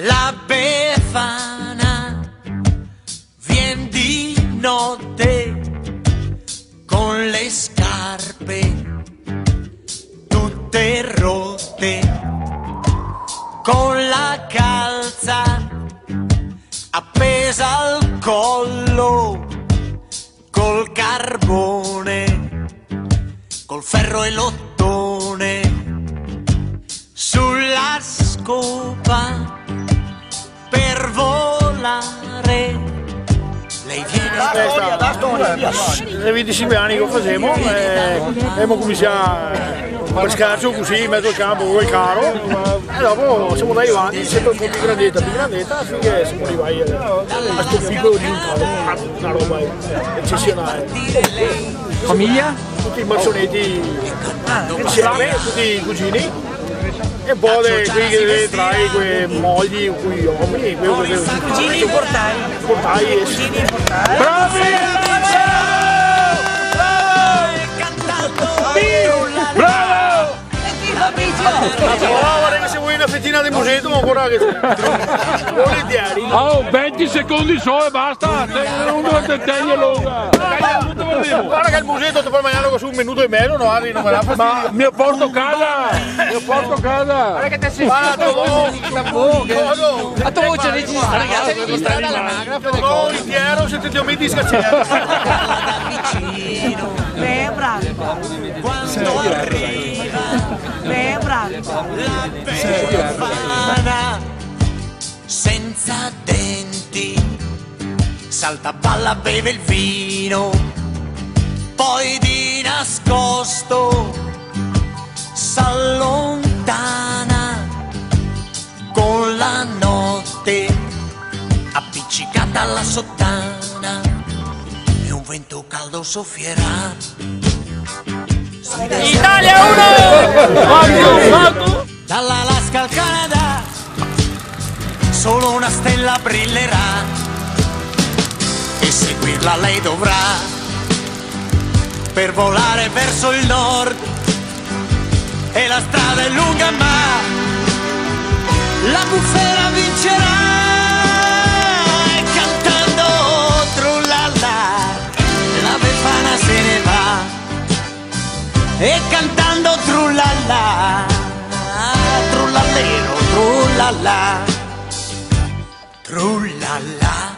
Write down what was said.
La Befana vien di notte con le scarpe tutte rotte, con la calza appesa al collo, col carbone, col ferro e l'ottone, sulla scopa per volare. Lei viene la storia. Nei 25 anni che facciamo abbiamo cominciato a pescare così in mezzo al campo con il carro e dopo siamo andati avanti sempre un po' più grandetta finché siamo arrivati a questo piccolo risultato, una roba eccezionale. Famiglia? Tutti i mazzonetti insieme, tutti i cugini. E poi qui tra quei mogli, quei uomini, Cugini portai. Cugini portai. Bravi! Bravo! Guarda che se vuoi una fettina di musetto, ma guarda che volentieri. Oh, 20 secondi solo e basta, non dovete tenere lunga. Guarda che il musetto ti puoi mangiare su un minuto e mezzo, non me la fa. Ma mi porto a casa, Guarda che te sei a tua voce registrata l'anagrafe. No, intero se ti metti in scacciare. Beh, bravo. Quando arriva Beh, bravo. la Befana senza denti, salta, balla, beve il vino, poi di nascosto s'allontana con la notte appiccicata alla sottana e un vento caldo soffierà. Italia 1! Dall'Alaska al Canada solo una stella brillerà e seguirla lei dovrà per volare verso il nord. E la strada è lunga ma la bufera vincerà e cantando trullalla la Befana se ne va. E cantando trullalla, trullallero, trullalla, trullalla.